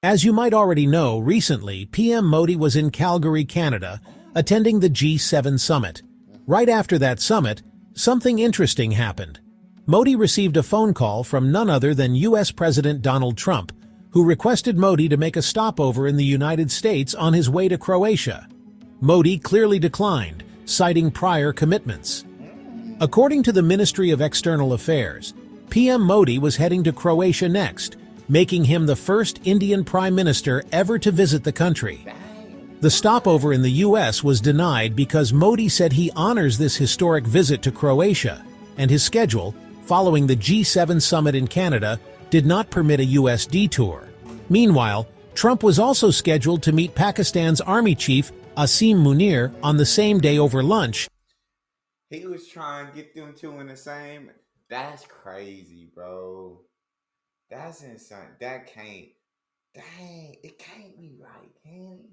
As you might already know, recently, PM Modi was in Calgary, Canada, attending the G7 summit. Right after that summit, something interesting happened. Modi received a phone call from none other than US President Donald Trump, who requested Modi to make a stopover in the United States on his way to Croatia. Modi clearly declined, citing prior commitments. According to the Ministry of External Affairs, PM Modi was heading to Croatia next, making him the first Indian Prime Minister ever to visit the country. The stopover in the US was denied because Modi said he honors this historic visit to Croatia, and his schedule, following the G7 summit in Canada, did not permit a US detour. Meanwhile, Trump was also scheduled to meet Pakistan's Army Chief Asim Munir on the same day over lunch. He was trying to get them two in the same. That's crazy, bro. That's insane. That can't. Dang, it can't be right, can it?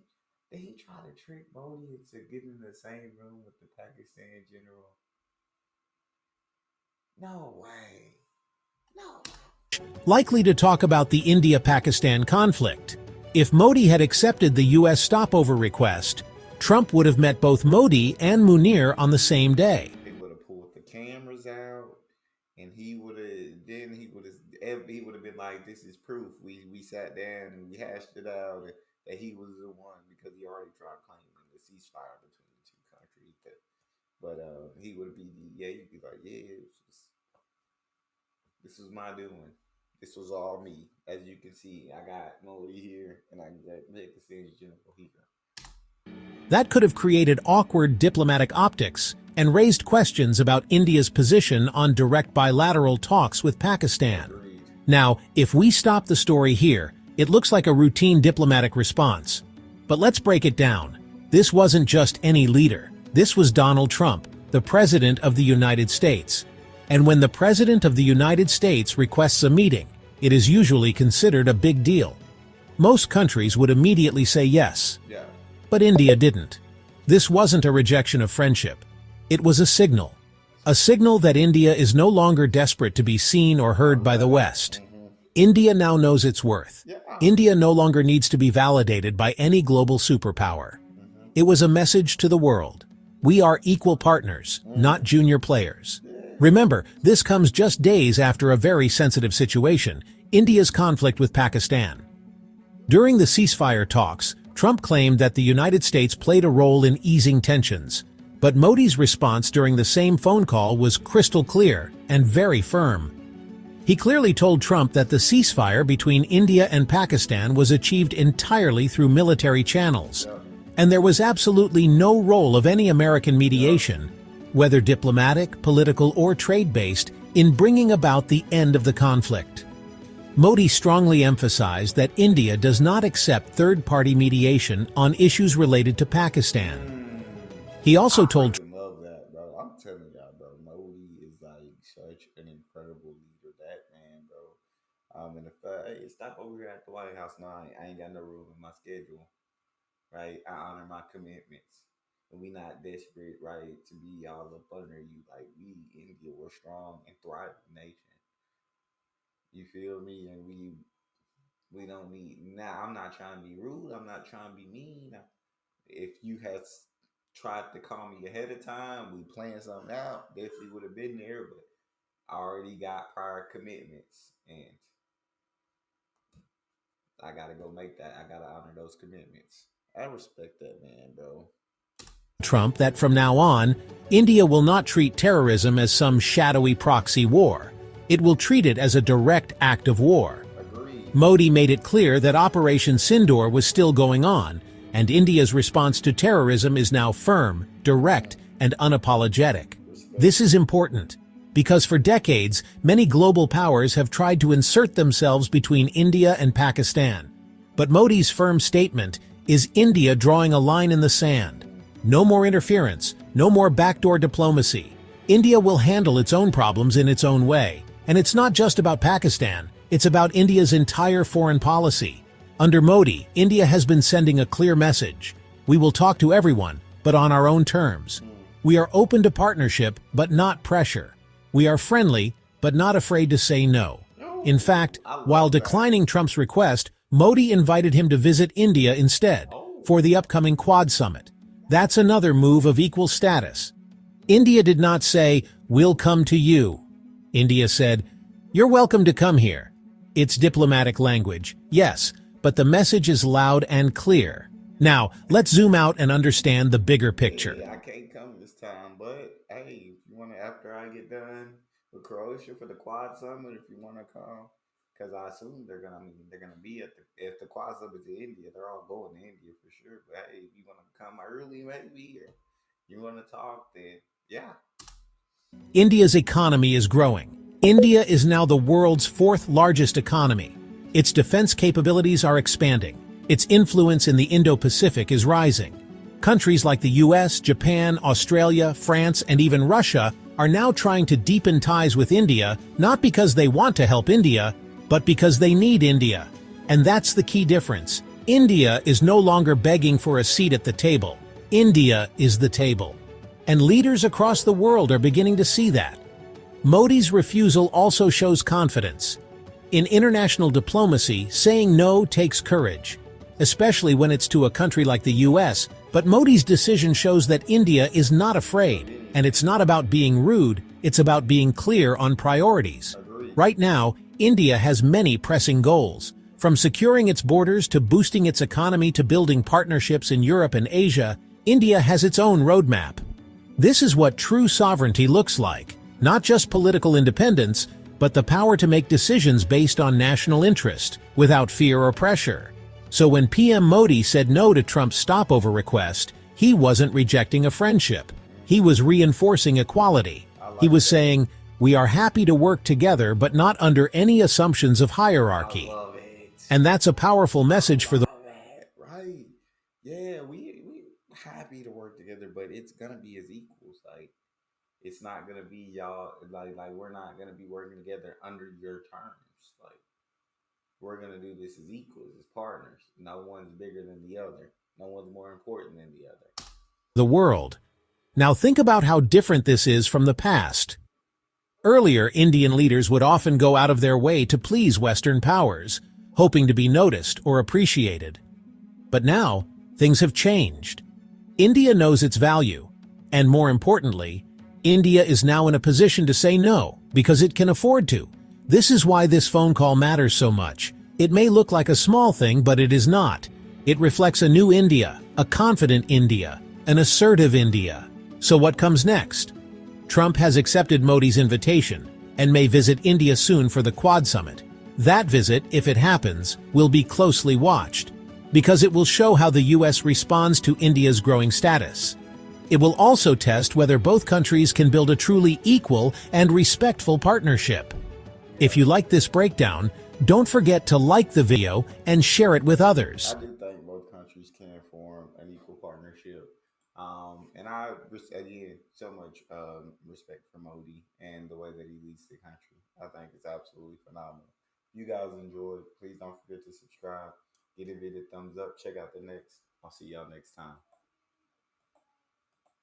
Did he try to trick Modi into getting in the same room with the Pakistan general? No way. No. Likely to talk about the India-Pakistan conflict. If Modi had accepted the US stopover request, Trump would have met both Modi and Munir on the same day. They would have pulled the cameras out, and he would have been like, "This is proof. We sat down and we hashed it out that he was the one," because he already tried claiming the ceasefire between the two countries. But he would be he'd be like, "Yeah, this was my doing. This was all me. As you can see, I got Modi here, and I got Pakistan's general here." That could have created awkward diplomatic optics and raised questions about India's position on direct bilateral talks with Pakistan. Agreed. Now, if we stop the story here, it looks like a routine diplomatic response. But let's break it down. This wasn't just any leader. This was Donald Trump, the President of the United States. And when the President of the United States requests a meeting, it is usually considered a big deal. Most countries would immediately say yes. Yeah. But India didn't. This wasn't a rejection of friendship. It was a signal. A signal that India is no longer desperate to be seen or heard by the West. India now knows its worth. Yeah. India no longer needs to be validated by any global superpower. It was a message to the world. We are equal partners, not junior players. Remember, this comes just days after a very sensitive situation, India's conflict with Pakistan. During the ceasefire talks, Trump claimed that the United States played a role in easing tensions, but Modi's response during the same phone call was crystal clear and very firm. He clearly told Trump that the ceasefire between India and Pakistan was achieved entirely through military channels, and there was absolutely no role of any American mediation, whether diplomatic, political, or trade-based, in bringing about the end of the conflict. Modi strongly emphasized that India does not accept third-party mediation on issues related to Pakistan. He also told I love that, bro. I'm telling y'all, bro. Modi is like such an incredible leader. That man, bro. And hey, stop over here at the White House. No, I ain't got no room in my schedule. Right? I honor my commitments. And we not desperate, right, to be all up under you. Like, we, India, we're strong and thriving nation. You feel me? And we don't need. Now, I'm not trying to be rude. I'm not trying to be mean. If you had tried to call me ahead of time, we planned something out, definitely would have been there. But I already got prior commitments, and I gotta go make that. I gotta honor those commitments. I respect that, man, bro. Trump that from now on, India will not treat terrorism as some shadowy proxy war. It will treat it as a direct act of war. Agreed. Modi made it clear that Operation Sindoor was still going on, and India's response to terrorism is now firm, direct, and unapologetic. This is important, because for decades, many global powers have tried to insert themselves between India and Pakistan. But Modi's firm statement is India drawing a line in the sand. No more interference, no more backdoor diplomacy. India will handle its own problems in its own way. And it's not just about Pakistan, it's about India's entire foreign policy. Under Modi, India has been sending a clear message. We will talk to everyone, but on our own terms. We are open to partnership, but not pressure. We are friendly, but not afraid to say no. In fact, while declining Trump's request, Modi invited him to visit India instead Oh, for the upcoming Quad Summit. That's another move of equal status. India did not say, "We'll come to you." India said, "You're welcome to come here." It's diplomatic language, yes, but the message is loud and clear. Now, let's zoom out and understand the bigger picture. yeah, I can't come this time, but hey, if you want to, after I get done with Croatia for the Quad Summit, if you want to come, because I assume they're gonna be at the if the Quad Summit to India, they're all going to India for sure. But hey, if you want to come early, maybe, or you want to talk, then yeah. India's economy is growing. India is now the world's fourth largest economy. Its defense capabilities are expanding. Its influence in the Indo-Pacific is rising. Countries like the US, Japan, Australia, France, and even Russia are now trying to deepen ties with India, not because they want to help India, but because they need India. And that's the key difference. India is no longer begging for a seat at the table. India is the table. And leaders across the world are beginning to see that. Modi's refusal also shows confidence. In international diplomacy, saying no takes courage, especially when it's to a country like the US, but Modi's decision shows that India is not afraid, and it's not about being rude, it's about being clear on priorities. Agreed. Right now, India has many pressing goals, from securing its borders to boosting its economy to building partnerships in Europe and Asia. India has its own roadmap. This is what true sovereignty looks like, not just political independence, but the power to make decisions based on national interest, without fear or pressure. So when PM Modi said no to Trump's stopover request, he wasn't rejecting a friendship. He was reinforcing equality. He was saying, "We are happy to work together, but not under any assumptions of hierarchy." I love it. And that's a powerful message for the Love that, right? Yeah, we happy to work together, but it's gonna be as equals. Like it's not gonna be y'all like we're not gonna be working together under your terms. Like we're gonna do this as equals, as partners. No one's bigger than the other. No one's more important than the world. Now think about how different this is from the past. Earlier, Indian leaders would often go out of their way to please Western powers, hoping to be noticed or appreciated. But now, things have changed. India knows its value, and more importantly, India is now in a position to say no, because it can afford to. This is why this phone call matters so much. It may look like a small thing, but it is not. It reflects a new India, a confident India, an assertive India. So what comes next? Trump has accepted Modi's invitation and may visit India soon for the Quad Summit. That visit, if it happens, will be closely watched, because it will show how the US responds to India's growing status. It will also test whether both countries can build a truly equal and respectful partnership. If you like this breakdown, don't forget to like the video and share it with others. other. I do think both countries can form an equal partnership. And again, so much respect for Modi and the way that he leads the country. I think it's absolutely phenomenal. If you guys enjoyed, please don't forget to subscribe, give the video a thumbs up, check out the next. I'll see y'all next time.